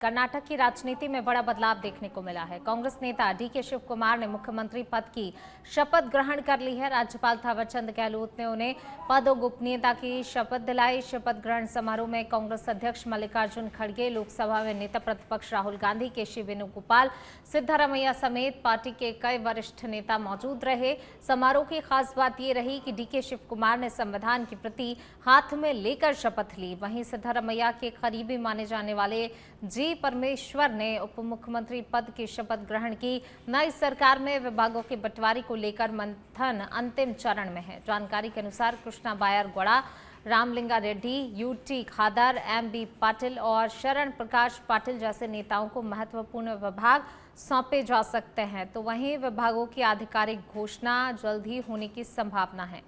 कर्नाटक की राजनीति में बड़ा बदलाव देखने को मिला है। कांग्रेस नेता डीके शिव कुमार ने मुख्यमंत्री पद की शपथ ग्रहण कर ली है। राज्यपाल थावरचंद गहलोत ने उन्हें पद और गोपनीयता की शपथ दिलाई। शपथ ग्रहण समारोह में कांग्रेस अध्यक्ष मल्लिकार्जुन खड़गे, लोकसभा में नेता प्रतिपक्ष राहुल गांधी, केसी वेणुगोपाल, सिद्धारमैया समेत पार्टी के कई वरिष्ठ नेता मौजूद रहे। समारोह की खास बात ये रही कि डीके शिव कुमार ने संविधान की प्रति हाथ में लेकर शपथ ली। वहीं सिद्धारमैया के करीबी माने जाने वाले जी परमेश्वर ने उप मुख्यमंत्री पद की शपथ ग्रहण की। नई सरकार में विभागों के बंटवारे को लेकर मंथन अंतिम चरण में है। जानकारी के अनुसार कृष्णा बायर गौड़ा, रामलिंगा रेड्डी, यूटी खादर, एमबी पाटिल और शरण प्रकाश पाटिल जैसे नेताओं को महत्वपूर्ण विभाग सौंपे जा सकते हैं। तो वहीं विभागों की आधिकारिक घोषणा जल्द ही होने की संभावना है।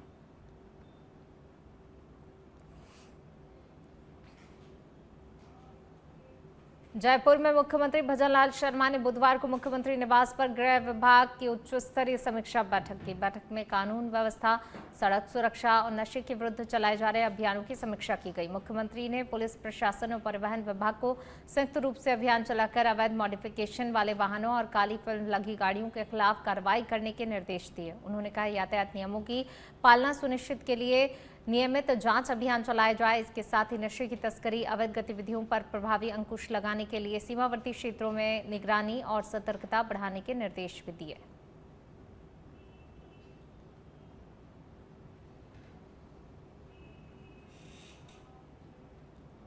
जयपुर में मुख्यमंत्री भजनलाल शर्मा ने बुधवार को मुख्यमंत्री निवास पर गृह विभाग की उच्च स्तरीय समीक्षा बैठक की। बैठक में कानून व्यवस्था, सड़क सुरक्षा और नशे के विरुद्ध चलाए जा रहे अभियानों की समीक्षा की गई। मुख्यमंत्री ने पुलिस प्रशासन और परिवहन विभाग को संयुक्त रूप से अभियान चलाकर अवैध मॉडिफिकेशन वाले वाहनों और काली फिल्म लगी गाड़ियों के खिलाफ कार्रवाई करने के निर्देश दिए। उन्होंने कहा, यातायात नियमों की पालना सुनिश्चित के लिए नियमित जांच अभियान चलाया जाए। इसके साथ ही नशे की तस्करी, अवैध गतिविधियों पर प्रभावी अंकुश लगाने के लिए सीमावर्ती क्षेत्रों में निगरानी और सतर्कता बढ़ाने के निर्देश भी दिए।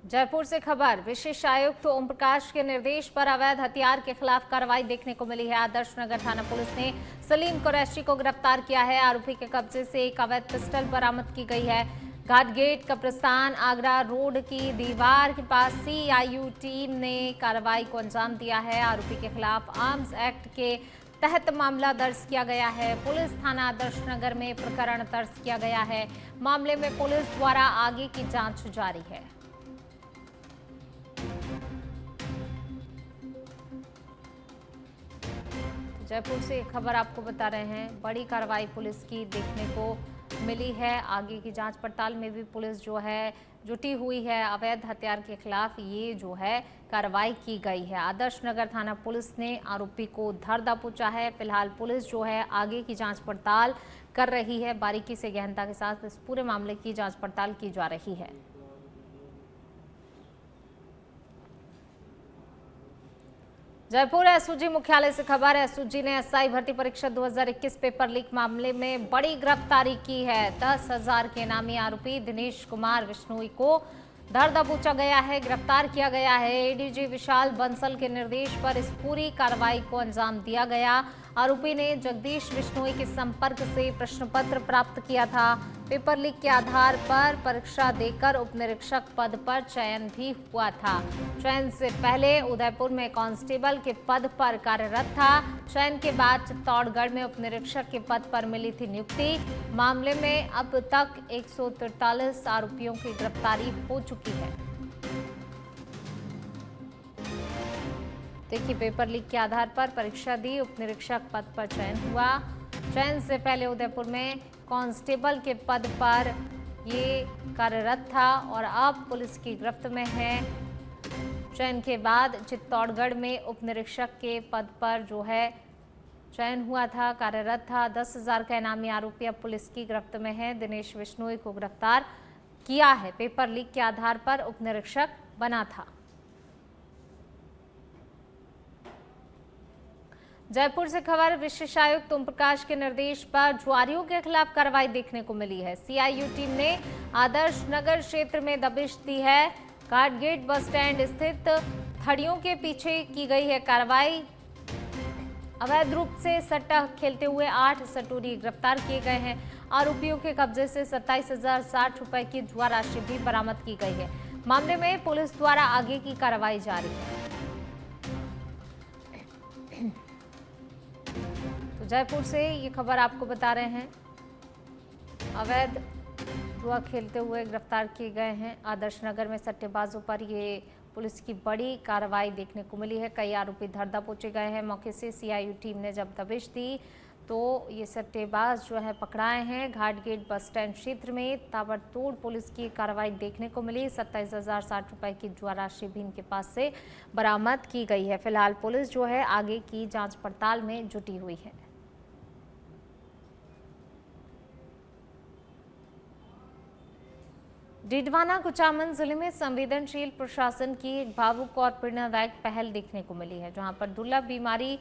जयपुर से खबर, विशेष आयुक्त ओम प्रकाश के निर्देश पर अवैध हथियार के खिलाफ कार्रवाई देखने को मिली है। आदर्श नगर थाना पुलिस ने सलीम कुरैशी को गिरफ्तार किया है। आरोपी के कब्जे से एक अवैध पिस्टल बरामद की गई है। घाट गेट, कब्रिस्तान, आगरा रोड की दीवार के पास सीआईयू टीम ने कार्रवाई को अंजाम दिया है। आरोपी के खिलाफ आर्म्स एक्ट के तहत मामला दर्ज किया गया है। पुलिस थाना आदर्श नगर में प्रकरण दर्ज किया गया है। मामले में पुलिस द्वारा आगे की जांच जारी है। जयपुर से एक खबर आपको बता रहे हैं, बड़ी कार्रवाई पुलिस की देखने को मिली है। आगे की जांच पड़ताल में भी पुलिस जो है जुटी हुई है। अवैध हथियार के खिलाफ ये जो है कार्रवाई की गई है। आदर्श नगर थाना पुलिस ने आरोपी को धर दबोचा है। फिलहाल पुलिस जो है आगे की जांच पड़ताल कर रही है। बारीकी से गहनता के साथ इस पूरे मामले की जांच पड़ताल की जा रही है। जयपुर एसओजी मुख्यालय से खबर है, एसओजी ने एसआई भर्ती परीक्षा 2021 पेपर लीक मामले में बड़ी गिरफ्तारी की है। 10,000 के इनामी आरोपी दिनेश कुमार विश्नोई को धर दबोचा गया है, गिरफ्तार किया गया है। एडीजी विशाल बंसल के निर्देश पर इस पूरी कार्रवाई को अंजाम दिया गया। आरोपी ने जगदीश बिश्नोई के संपर्क से प्रश्न पत्र प्राप्त किया था। पेपर लीक के आधार पर परीक्षा देकर उप निरीक्षक पद पर चयन भी हुआ था। चयन से पहले उदयपुर में कांस्टेबल के पद पर कार्यरत था। चयन के बाद चित्तौड़गढ़ में उप निरीक्षक के पद पर मिली थी नियुक्ति। मामले में अब तक 143 आरोपियों की गिरफ्तारी हो चुकी है। देखिए, पेपर लीक के आधार पर परीक्षा दी, उप निरीक्षक पद पर चयन हुआ। चयन से पहले उदयपुर में कांस्टेबल के पद पर ये कार्यरत था और अब पुलिस की गिरफ्त में है। चयन के बाद चित्तौड़गढ़ में उप निरीक्षक के पद पर जो है चयन हुआ था, कार्यरत था। 10,000 का इनामी आरोपी अब पुलिस की गिरफ्त में है। दिनेश बिश्नोई को गिरफ्तार किया है। पेपर लीक के आधार पर उप निरीक्षक बना था। जयपुर से खबर, विशेष आयुक्त ओम प्रकाश के निर्देश पर जुआरियों के खिलाफ कार्रवाई देखने को मिली है। सीआईयू टीम ने आदर्श नगर क्षेत्र में दबिश दी है। घाट गेट बस स्टैंड स्थित थड़ियों के पीछे की गई है कार्रवाई। अवैध रूप से सट्टा खेलते हुए 8 सटोरी गिरफ्तार किए गए हैं। आरोपियों के कब्जे से 27,060 रुपए की जुआ राशि भी बरामद की गई है। मामले में पुलिस द्वारा आगे की कार्रवाई जारी है। जयपुर से ये खबर आपको बता रहे हैं, अवैध जुआ खेलते हुए गिरफ्तार किए गए हैं। आदर्श नगर में सट्टेबाजों पर ये पुलिस की बड़ी कार्रवाई देखने को मिली है। कई आरोपी धर दबोचे गए हैं। मौके से सीआईयू टीम ने जब दबिश दी तो ये सट्टेबाज जो है पकड़ाए हैं। घाट गेट बस स्टैंड क्षेत्र में ताबड़तोड़ पुलिस की कार्रवाई देखने को मिली। 27,060 रुपए की जुआ राशि भी इनके पास से बरामद की गई है। फिलहाल पुलिस जो है आगे की जांच पड़ताल में जुटी हुई है। डीडवाना कुचामन जिले में संवेदनशील प्रशासन की एक भावुक और प्रेरणादायक पहल देखने को मिली है, जहां पर दुर्लभ बीमारी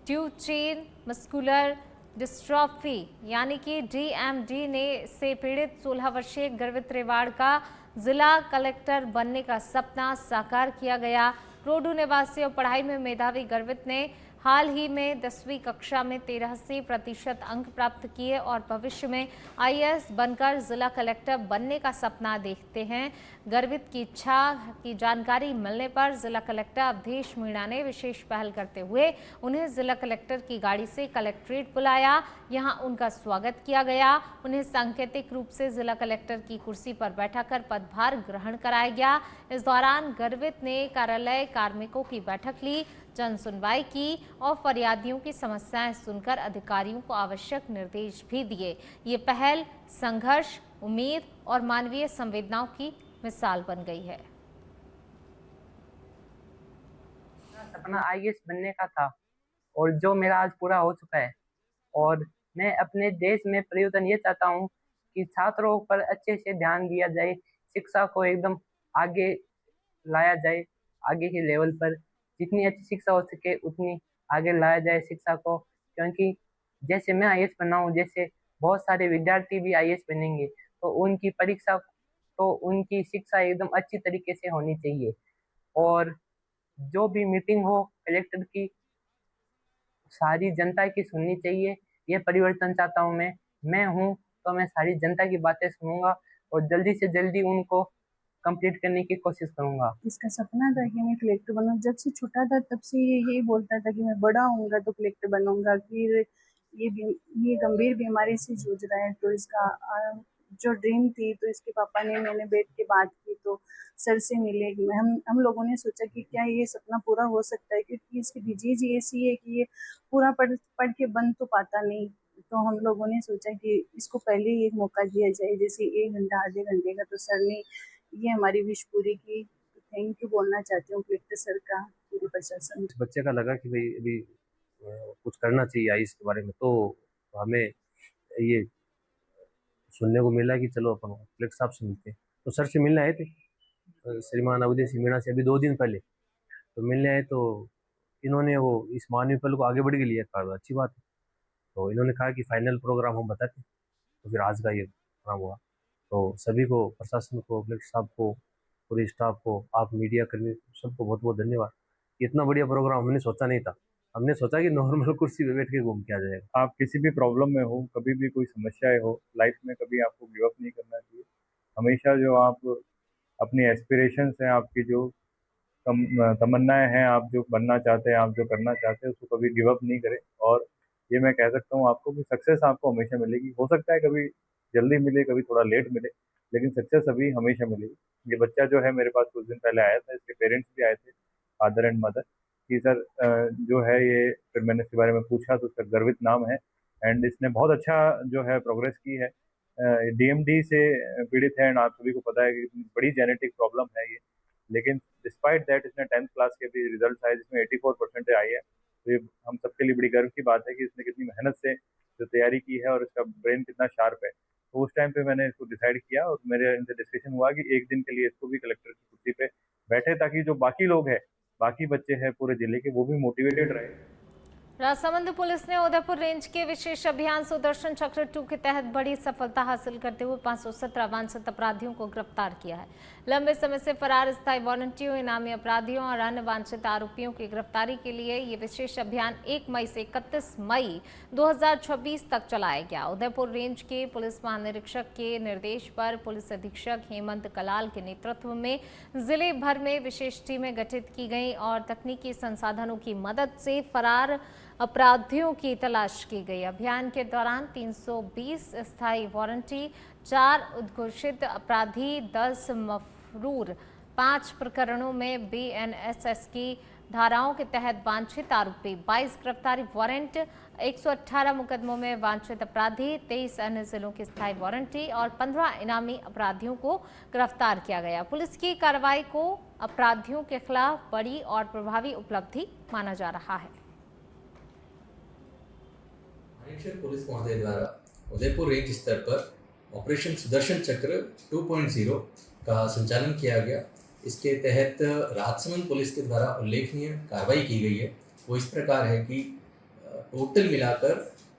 ड्यूचेन मस्कुलर डिस्ट्रॉफी यानी कि डीएमडी से पीड़ित 16 वर्षीय गर्वित रेवाड़ का जिला कलेक्टर बनने का सपना साकार किया गया। रोडू निवासी और पढ़ाई में मेधावी गर्वित ने हाल ही में 10वीं कक्षा में 83% अंक प्राप्त किए और भविष्य में आईएएस बनकर जिला कलेक्टर बनने का सपना देखते हैं। गर्वित की इच्छा की जानकारी मिलने पर जिला कलेक्टर अवधेश मीणा ने विशेष पहल करते हुए उन्हें जिला कलेक्टर की गाड़ी से कलेक्ट्रेट बुलाया। यहां उनका स्वागत किया गया। उन्हें सांकेतिक रूप से जिला कलेक्टर की कुर्सी पर बैठाकर पदभार ग्रहण कराया गया। इस दौरान गर्वित ने कार्यालय कार्मिकों की बैठक ली, जन सुनवाई की और फरियादियों की समस्याएं सुनकर अधिकारियों को आवश्यक निर्देश भी दिए। ये पहल संघर्ष, उम्मीद और मानवीय संवेदनाओं की मिसाल बन गई है। सपना आईएएस बनने का था और जो मेरा आज पूरा हो चुका है। और मैं अपने देश में परिवर्तन ये चाहता हूँ कि छात्रों पर अच्छे से ध्यान दिया जाए, शिक्षा को एकदम आगे लाया जाए, आगे के लेवल पर जितनी अच्छी शिक्षा हो सके उतनी आगे लाया जाए शिक्षा को। क्योंकि जैसे मैं आईएएस बना हूँ, जैसे बहुत सारे विद्यार्थी भी आईएएस बनेंगे, तो उनकी परीक्षा तो उनकी शिक्षा एकदम अच्छी तरीके से होनी चाहिए। और जो भी मीटिंग हो कलेक्टर की, सारी जनता की सुननी चाहिए। ये परिवर्तन चाहता हूँ मैं हूँ तो मैं सारी जनता की बातें सुनूंगा और जल्दी से जल्दी उनको कंप्लीट करने की कोशिश करूंगा। इसका सपना था कि मैं कलेक्टर बनूं। जब से छोटा था तब से ये यही बोलता था कि मैं बड़ा होऊंगा तो कलेक्टर बनूंगा। फिर ये गंभीर बीमारी से जूझ रहा है, तो इसका जो ड्रीम थी, तो इसके पापा ने, मैंने बैठ के बात की तो सर से मिले। हम लोगों ने सोचा कि क्या ये सपना पूरा हो सकता है, क्योंकि इसकी डिजीज ऐसी है कि ये पूरा पढ़ के बन तो पाता नहीं। तो हम लोगों ने सोचा कि इसको पहले ही एक मौका दिया जाए, जैसे 1 घंटा आधे घंटे का। तो सर ने ये हमारी विश पूरी की। थैंक यू बोलना चाहती हूँ कलेक्टर सर का, पूरे प्रशासन। बच्चे का लगा कि भाई अभी कुछ करना चाहिए आयुष के बारे में, तो हमें ये सुनने को मिला कि चलो अपन कलेक्टर साहब से मिलते हैं। तो सर से मिलने आए थे श्रीमान अवधेश मीणा से अभी 2 दिन पहले। तो मिलने आए तो इन्होंने वो इस मानवीय पहल को आगे बढ़ के लिया, कहा अच्छी बात है। तो इन्होंने कहा कि फाइनल प्रोग्राम हम बताते। तो फिर आज का ये प्रोग्राम हुआ। तो सभी को, प्रशासन को, कलेक्टर साहब को, पूरे स्टाफ को, आप मीडिया कर्मी सबको बहुत बहुत धन्यवाद। इतना बढ़िया प्रोग्राम हमने सोचा नहीं था। हमने सोचा कि नॉर्मल कुर्सी पे बैठ के घूम के आ जाएगा। आप किसी भी प्रॉब्लम में हो, कभी भी कोई समस्याएं हो लाइफ में, कभी आपको गिव अप नहीं करना चाहिए। हमेशा जो आप अपनी एस्पिरेशंस हैं, आपकी जो तमन्नाएं हैं, आप जो बनना चाहते हैं, आप जो करना चाहते हैं, उसको कभी गिव अप नहीं करें। और ये मैं कह सकता हूँ आपको कि सक्सेस आपको हमेशा मिलेगी। हो सकता है कभी जल्दी मिले, कभी थोड़ा लेट मिले, लेकिन सक्सेस अभी हमेशा मिलेगी। ये बच्चा जो है मेरे पास कुछ दिन पहले आया था, इसके पेरेंट्स भी आए थे, फादर एंड मदर, कि सर जो है ये, फिर मैंने इसके बारे में पूछा तो उसका गर्वित नाम है एंड इसने बहुत अच्छा जो है प्रोग्रेस की है। डीएमडी से पीड़ित है एंड आप सभी को पता है कि बड़ी जेनेटिक प्रॉब्लम है ये, लेकिन डिस्पाइट दैट इसने 10th क्लास के भी रिजल्ट आए जिसमें 84% आई है। तो ये हम सबके लिए बड़ी गर्व की बात है कि इसने कितनी मेहनत से जो तैयारी की है और इसका ब्रेन कितना शार्प है। तो उस टाइम पे मैंने इसको डिसाइड किया और मेरे इनसे डिस्कशन हुआ कि एक दिन के लिए इसको भी कलेक्टर की कुर्सी पे बैठे, ताकि जो बाकी लोग हैं, बाकी बच्चे हैं पूरे जिले के, वो भी मोटिवेटेड रहे। राजसमंद पुलिस ने उदयपुर रेंज के विशेष अभियान सुदर्शन चक्र 2 के तहत बड़ी सफलता हासिल करते हुए 517 वांछित अपराधियों को गिरफ्तार किया है। लंबे समय से फरार स्थायी वारंटियों, इनामी अपराधियों और अन्य वांछित आरोपियों की गिरफ्तारी के लिए ये विशेष अभियान 1 मई से 31 मई 2026 तक चलाया गया। उदयपुर रेंज के पुलिस महानिरीक्षक के निर्देश पर पुलिस अधीक्षक हेमंत कलाल के नेतृत्व में जिले भर में विशेष टीमें गठित की गई और तकनीकी संसाधनों की मदद से फरार अपराधियों की तलाश की गई। अभियान के दौरान 320 स्थायी वारंटी, 4 उद्घोषित अपराधी, 10 मफरूर, 5 प्रकरणों में बीएनएसएस की धाराओं के तहत वांछित आरोपी, 22 गिरफ्तारी वारंट, 118 मुकदमों में वांछित अपराधी, 23 अन्य जिलों की स्थायी वारंटी और 15 इनामी अपराधियों को गिरफ्तार किया गया। पुलिस की कार्रवाई को अपराधियों के खिलाफ बड़ी और प्रभावी उपलब्धि माना जा रहा है। अधीक्षक पुलिस महोदय द्वारा उदयपुर रेंज स्तर पर ऑपरेशन सुदर्शन चक्र 2.0 का संचालन किया गया। इसके तहत राजसमंद पुलिस के द्वारा उल्लेखनीय कार्रवाई की गई है। वो इस प्रकार है कि टोटल मिलाकर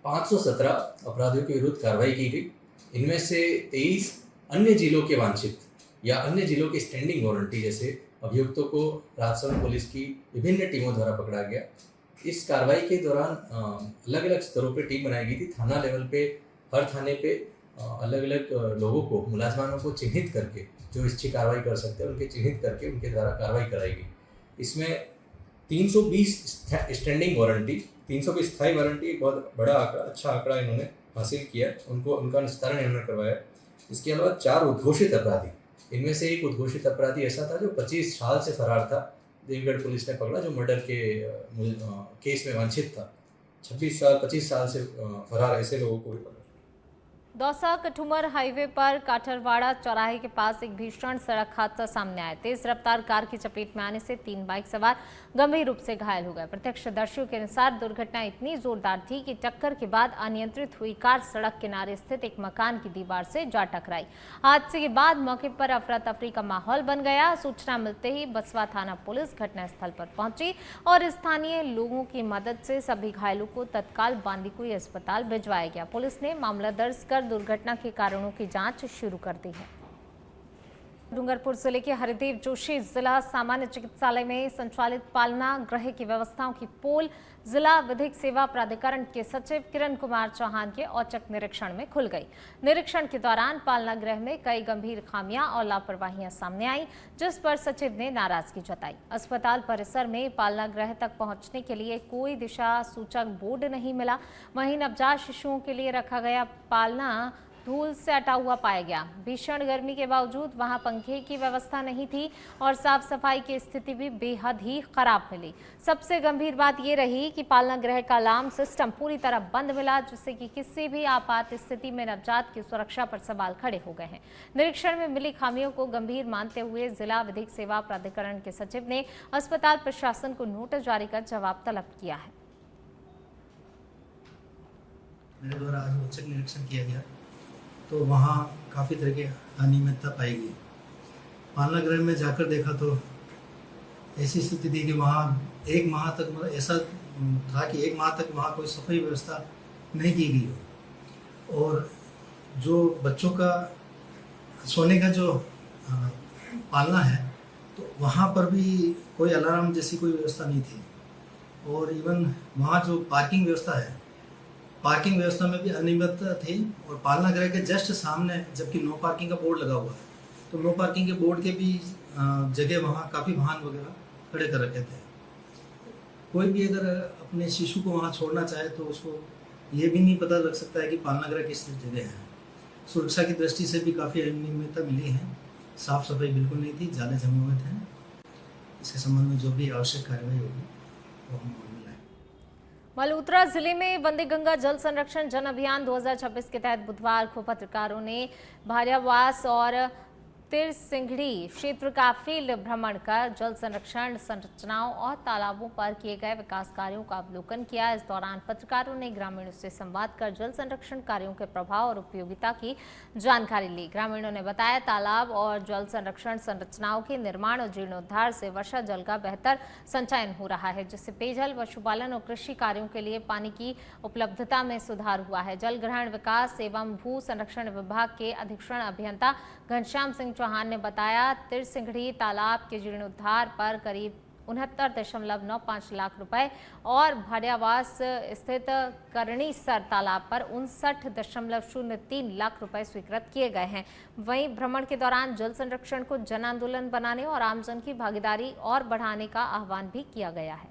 517 अपराधियों के विरुद्ध कार्रवाई की गई। इनमें से 23 अन्य जिलों के वांछित या अन्य जिलों के स्टैंडिंग वारंटी जैसे अभियुक्तों को राजसमंद पुलिस की विभिन्न टीमों द्वारा पकड़ा गया। इस कार्रवाई के दौरान अलग अलग स्तरों पे टीम बनाई गई थी। थाना लेवल पे हर थाने पे अलग अलग लोगों को, मुलाजमानों को चिन्हित करके, जो अच्छी कार्रवाई कर सकते हैं उनके चिन्हित करके उनके द्वारा कार्रवाई कराई गई। इसमें 320 स्टैंडिंग वारंटी, 320 स्थायी वारंटी, एक बहुत बड़ा आंकड़ा, अच्छा आंकड़ा इन्होंने हासिल किया, उनका निस्तारण इन्होंने करवाया। इसके अलावा 4 उद्घोषित अपराधी, इनमें से एक उद्घोषित अपराधी ऐसा था जो 25 साल से फरार था, देवगढ़ पुलिस ने पकड़ा, जो मर्डर के केस में वांछित था। 25 साल से फरार ऐसे लोगों को भी पकड़ा। दौसा कठुमर हाईवे पर काठरवाड़ा चौराहे के पास एक भीषण सड़क हादसा सामने आया। तेज रफ्तार कार की चपेट में आने से 3 बाइक सवार गंभीर रूप से घायल हो गए। प्रत्यक्षदर्शियों के अनुसार दुर्घटना इतनी जोरदार थी कि टक्कर के बाद अनियंत्रित हुई कार सड़क किनारे स्थित एक मकान की दीवार से जा टकराई। हादसे के बाद मौके पर अफरा तफरी का माहौल बन गया। सूचना मिलते ही बसवा थाना पुलिस घटनास्थल पर पहुंची और स्थानीय लोगों की मदद से सभी घायलों को तत्काल बांदीकुई अस्पताल भिजवाया गया। पुलिस ने मामला दर्ज कर दुर्घटना के कारणों की जांच शुरू कर दी है। डूंगरपुर जिले के हरिदेव जोशी जिला सामान्य चिकित्सालय में संचालित पालना गृह की व्यवस्थाओं की पोल जिला विधिक सेवा प्राधिकरण के सचिव किरण कुमार चौहान के औचक निरीक्षण में खुल गई। निरीक्षण के दौरान पालना गृह में कई गंभीर खामियां और लापरवाहियां सामने आई, जिस पर सचिव ने नाराजगी जताई। अस्पताल परिसर में पालना गृह तक पहुंचने के लिए कोई दिशा सूचक बोर्ड नहीं मिला। वहीं नवजात शिशुओं के लिए रखा गया पालना धूल से अटा हुआ पाया गया। भीषण गर्मी के बावजूद वहां पंखे की व्यवस्था नहीं थी और साफ सफाई की स्थिति भी बेहद ही खराब मिली। सबसे गंभीर बात ये रही कि पालना गृह का अलार्म सिस्टम पूरी तरह बंद मिला, जिससे कि किसी भी आपात स्थिति में नवजात की सुरक्षा पर सवाल खड़े हो गए हैं। निरीक्षण में मिली खामियों को गंभीर मानते हुए जिला विधिक सेवा प्राधिकरण के सचिव ने अस्पताल प्रशासन को नोटिस जारी कर जवाब तलब किया है। मेरे द्वारा आज औचक निरीक्षण किया गया तो वहाँ काफ़ी तरह की अनियमितता पाई गई। पालना गृह में जाकर देखा तो ऐसी स्थिति थी कि वहाँ 1 माह तक, मतलब ऐसा था कि 1 माह तक वहाँ कोई सफाई व्यवस्था नहीं की गई हो। और जो बच्चों का सोने का जो पालना है तो वहाँ पर भी कोई अलार्म जैसी कोई व्यवस्था नहीं थी। और इवन वहाँ जो पार्किंग व्यवस्था है, पार्किंग व्यवस्था में भी अनियमितता थी। और पालना गृह के जस्ट सामने जबकि नो पार्किंग का बोर्ड लगा हुआ है, तो नो पार्किंग के बोर्ड के भी जगह वहाँ काफ़ी वाहन वगैरह खड़े कर रखे थे। कोई भी अगर अपने शिशु को वहाँ छोड़ना चाहे तो उसको ये भी नहीं पता लग सकता है कि पालना गृह किस जगह है। सुरक्षा की दृष्टि से भी काफ़ी अनियमितता मिली है। साफ़ सफाई बिल्कुल नहीं थी, जाले जमे हुए थे। इसके संबंध में जो भी आवश्यक कार्रवाई होगी वो हम मलूत्रा जिले में वंदे गंगा जल संरक्षण जन अभियान 2026 के तहत बुधवार को पत्रकारों ने भारियावास और तिरसिंघड़ी क्षेत्र का फील्ड भ्रमण कर जल संरक्षण संरचनाओं और तालाबों पर किए गए विकास कार्यों का अवलोकन किया। इस दौरान पत्रकारों ने ग्रामीणों से संवाद कर जल संरक्षण कार्यों के प्रभाव और उपयोगिता की जानकारी ली। ग्रामीणों ने बताया तालाब और जल संरक्षण संरचनाओं के निर्माण और जीर्णोद्धार से वर्षा जल का बेहतर संचयन हो रहा है, जिससे पेयजल, पशुपालन और कृषि कार्यों के लिए पानी की उपलब्धता में सुधार हुआ है। जल ग्रहण विकास एवं भू संरक्षण विभाग के अधीक्षण अभियंता घनश्याम सिंह चौहान ने बताया तिरसिंघड़ी तालाब के जीर्णोद्धार पर करीब 69.95 लाख रुपए और भारियावास स्थित करणीसर तालाब पर 59.03 लाख रुपए स्वीकृत किए गए हैं। वहीं भ्रमण के दौरान जल संरक्षण को जन आंदोलन बनाने और आमजन की भागीदारी और बढ़ाने का आह्वान भी किया गया है।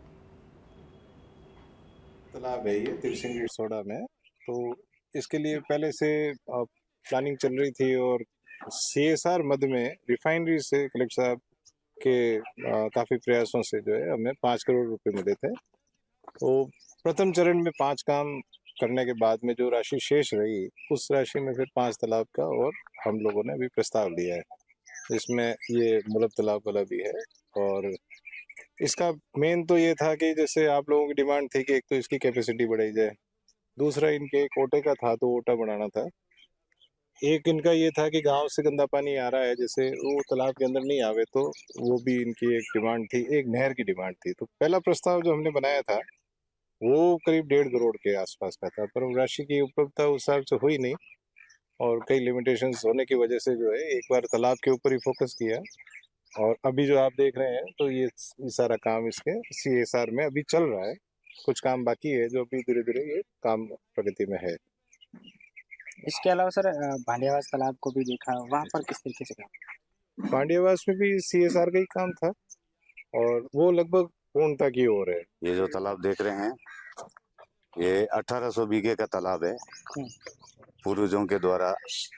तालाब है ये तिरसिंघड़ी सोडा में, तो इसके लिए पहले से प्लानिंग चल रही थी और CSR मद में रिफाइनरी से कलेक्टर साहब के काफ़ी प्रयासों से जो है हमें 5 करोड़ रुपए मिले थे। तो प्रथम चरण में 5 काम करने के बाद में जो राशि शेष रही, उस राशि में फिर 5 तालाब का और हम लोगों ने अभी प्रस्ताव लिया है। इसमें ये मुलब तालाब वाला भी है और इसका मेन तो ये था कि जैसे आप लोगों की डिमांड थी कि एक तो इसकी कैपेसिटी बढ़ाई जाए, दूसरा इनके एक ओटे का था तो ओटा बढ़ाना था। एक इनका ये था कि गाँव से गंदा पानी आ रहा है, जैसे वो तालाब के अंदर नहीं आवे, तो वो भी इनकी एक डिमांड थी, एक नहर की डिमांड थी। तो पहला प्रस्ताव जो हमने बनाया था, वो करीब 1.5 करोड़ के आसपास का था, पर राशि की उपलब्धता उस हिसाब से हुई नहीं और कई लिमिटेशंस होने की वजह से जो है एक बार तालाब के ऊपर ही फोकस किया और अभी जो आप देख रहे हैं तो ये सारा काम इसके CSR में अभी चल रहा है। कुछ काम बाकी है जो अभी धीरे-धीरे ये काम प्रगति में है। इसके अलावा सर भांडियावास तालाब को भी देखा, वहाँ पर किस तरीके से काम? पांड्यावास में भी CSR का ही काम था और वो लगभग पूर्णता की ओर है। ये जो तालाब देख रहे हैं ये 1800 बीघे का तालाब है। पूर्वजों के द्वारा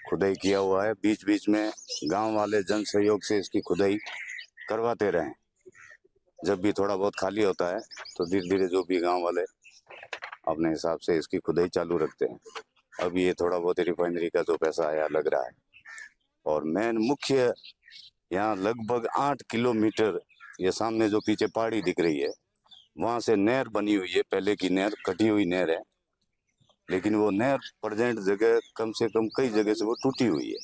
खुदाई किया हुआ है। बीच बीच में गांव वाले जन सहयोग से इसकी खुदाई करवाते रहे। जब भी थोड़ा बहुत खाली होता है तो धीरे धीरे जो भी गांव वाले अपने हिसाब से इसकी खुदाई चालू रखते हैं। अब ये थोड़ा बहुत रिफाइनरी का जो पैसा आया लग रहा है और मेन मुख्य यहाँ लगभग 8 किलोमीटर ये सामने जो पीछे पहाड़ी दिख रही है वहाँ से नहर बनी हुई है। पहले की नहर कटी हुई नहर है, लेकिन वो नहर प्रेजेंट जगह कम से कम कई जगह से वो टूटी हुई है।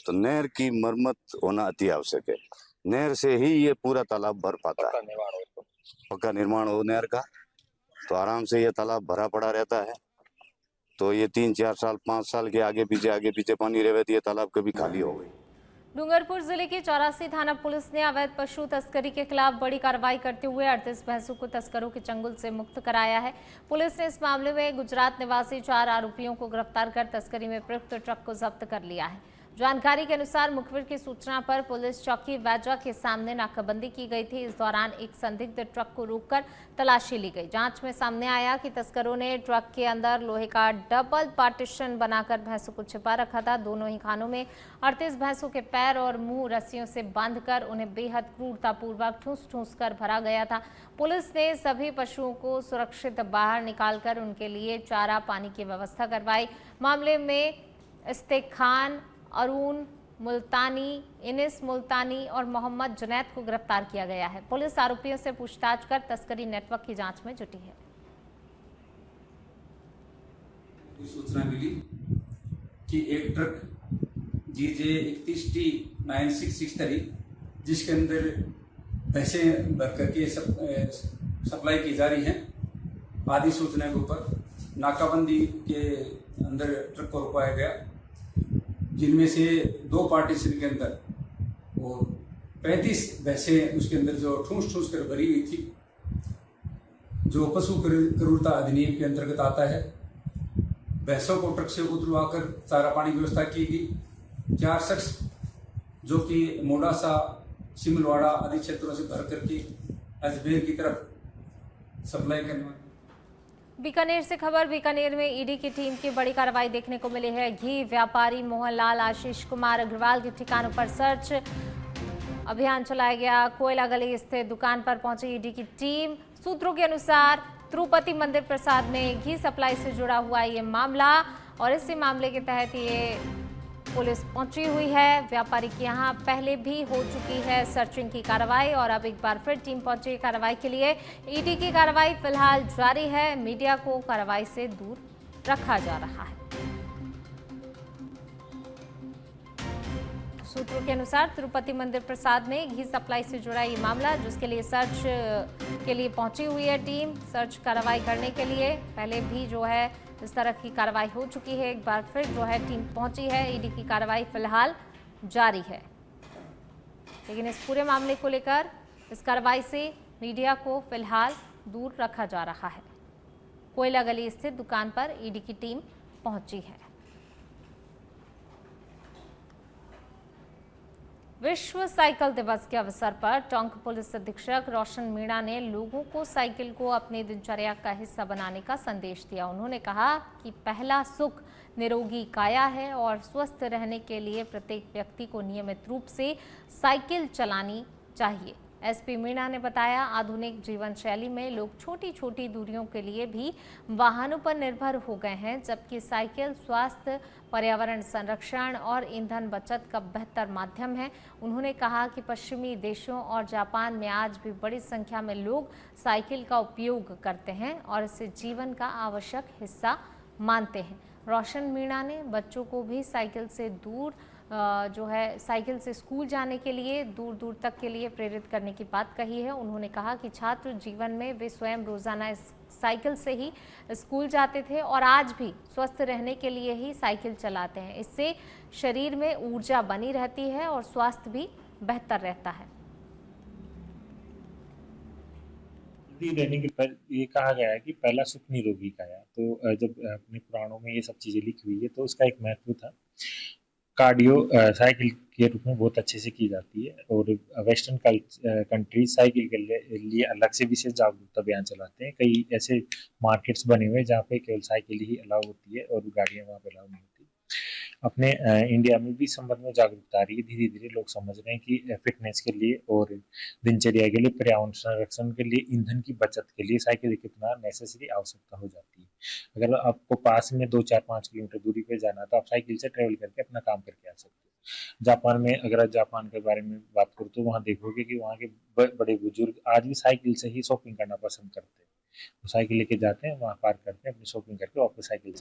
तो नहर की मरम्मत होना अति आवश्यक है। नहर से ही ये पूरा तालाब भर पाता है। पक्का निर्माण हो नहर का तो आराम से ये तालाब भरा पड़ा रहता है। तो ये 3-4 साल 5 साल के आगे पीछे पानी रहे तो ये तालाब कभी खाली हो गई। डूंगरपुर जिले की 84 थाना पुलिस ने अवैध पशु तस्करी के खिलाफ बड़ी कार्रवाई करते हुए 38 भैंसों को तस्करों के चंगुल से मुक्त कराया है। पुलिस ने इस मामले में गुजरात निवासी 4 आरोपियों को गिरफ्तार कर तस्करी में प्रयुक्त ट्रक को जब्त कर लिया है। जानकारी के अनुसार मुखबिर की सूचना पर पुलिस चौकी वैजा के सामने नाकाबंदी की गई थी। इस दौरान एक संदिग्ध ट्रक को रोककर तलाशी ली गई। जांच में सामने आया कि तस्करों ने ट्रक के अंदर लोहे का डबल पार्टीशन बनाकर भैंसों को छिपा रखा था। दोनों ही खानों में 38 भैंसों के पैर और मुंह रस्सियों से बांधकर उन्हें बेहद क्रूरतापूर्वक ठूस कर भरा गया था। पुलिस ने सभी पशुओं को सुरक्षित बाहर निकालकर उनके लिए चारा पानी की व्यवस्था करवाई। मामले में इस्तेखान, अरुण मुल्तानी, इनिस मुल्तानी और मोहम्मद जुनैद को गिरफ्तार किया गया है। पुलिस आरोपियों से पूछताछ कर तस्करी नेटवर्क की जांच में जुटी है। सूचना मिली कि एक ट्रक GJ 31T9663 जिसके अंदर भैंसे भर करके सप्लाई की जा रही है, आदि सूचना के ऊपर नाकाबंदी के अंदर ट्रक को रुकवाया गया, जिनमें से 2 पार्टीशन के अंदर वो 35 भैंसें उसके अंदर जो ठूस कर भरी हुई थी, जो पशु क्रूरता अधिनियम के अंतर्गत आता है। भैंसों को ट्रक से उतरवाकर चारा पानी की व्यवस्था की गई। 4 शख्स जो कि मोडासा, सिमलवाड़ा आदि क्षेत्रों से भर करके अजमेर की तरफ सप्लाई करने वाले। बीकानेर से खबर। बीकानेर में ईडी की टीम की बड़ी कार्रवाई देखने को मिली है। घी व्यापारी मोहनलाल आशीष कुमार अग्रवाल के ठिकानों पर सर्च अभियान चलाया गया। कोयला गली स्थित दुकान पर पहुंची ईडी की टीम। सूत्रों के अनुसार तिरुपति मंदिर प्रसाद में घी सप्लाई से जुड़ा हुआ ये मामला और इसी मामले के तहत ये पुलिस पहुंची हुई है। व्यापारी के यहाँ पहले भी हो चुकी है सर्चिंग की कार्रवाई और अब एक बार फिर टीम पहुंची कार्रवाई के लिए। ईडी की कार्रवाई फिलहाल जारी है। मीडिया को कार्रवाई से दूर रखा जा रहा है। सूत्रों के अनुसार तिरुपति मंदिर प्रसाद में घी सप्लाई से जुड़ा ये मामला, जिसके लिए सर्च के लिए पहुंची हुई है टीम। सर्च कार्रवाई करने के लिए पहले भी जो है इस तरह की कार्रवाई हो चुकी है। एक बार फिर जो है टीम पहुंची है। ईडी की कार्रवाई फिलहाल जारी है, लेकिन इस पूरे मामले को लेकर इस कार्रवाई से मीडिया को फिलहाल दूर रखा जा रहा है। कोयला गली स्थित दुकान पर ईडी की टीम पहुंची है। विश्व साइकिल दिवस के अवसर पर टोंक पुलिस अधीक्षक रोशन मीणा ने लोगों को साइकिल को अपनी दिनचर्या का हिस्सा बनाने का संदेश दिया। उन्होंने कहा कि पहला सुख निरोगी काया है और स्वस्थ रहने के लिए प्रत्येक व्यक्ति को नियमित रूप से साइकिल चलानी चाहिए। एसपी मीणा ने बताया, आधुनिक जीवन शैली में लोग छोटी छोटी दूरियों के लिए भी वाहनों पर निर्भर हो गए हैं, जबकि साइकिल स्वास्थ्य, पर्यावरण संरक्षण और ईंधन बचत का बेहतर माध्यम है। उन्होंने कहा कि पश्चिमी देशों और जापान में आज भी बड़ी संख्या में लोग साइकिल का उपयोग करते हैं और इसे जीवन का आवश्यक हिस्सा मानते हैं। रोशन मीणा ने बच्चों को भी साइकिल से साइकिल से स्कूल जाने के लिए दूर दूर तक के लिए प्रेरित करने की बात कही है। उन्होंने कहा कि छात्र जीवन में वे स्वयं रोजाना इस साइकिल से ही स्कूल जाते थे और आज भी स्वस्थ रहने के लिए ही साइकिल चलाते हैं। इससे शरीर में ऊर्जा बनी रहती है और स्वास्थ्य भी बेहतर रहता है। रहने के पर ये कहा गया है कि पहला सुख निरोगी का है। तो जब अपने पुराणों में ये सब चीजें लिखी हुई है तो उसका एक महत्व था। कार्डियो साइकिल के रूप में बहुत अच्छे से की जाती है और वेस्टर्न कंट्री साइकिल के लिए अलग से विशेष जागरूकता अभियान चलाते हैं। कई ऐसे मार्केट्स बने हुए हैं जहाँ पे केवल साइकिल ही अलाउ होती है और गाड़ियाँ वहाँ पे अलाउ नहीं होती। अपने इंडिया में भी इस संबंध में जागरूकता आ रही है। धीरे धीरे लोग समझ रहे हैं कि फिटनेस के लिए और दिनचर्या के लिए, पर्यावरण संरक्षण के लिए, ईंधन की बचत के लिए साइकिल कितना नेसेसरी आवश्यकता हो जाती है। अगर आपको पास में 2-4-5 किलोमीटर दूरी पे जाना है तो आप साइकिल से ट्रेवल करके अपना काम करके आ सकते हो। जापान में, अगर आप जापान के बारे में बात करूँ तो वहाँ देखोगे कि वहाँ के बड़े बुजुर्ग आज भी साइकिल से ही शॉपिंग करना पसंद करते हैं। वो साइकिल लेके जाते हैं, वहाँ पार्क करते हैं, अपनी शॉपिंग करके वापस साइकिल से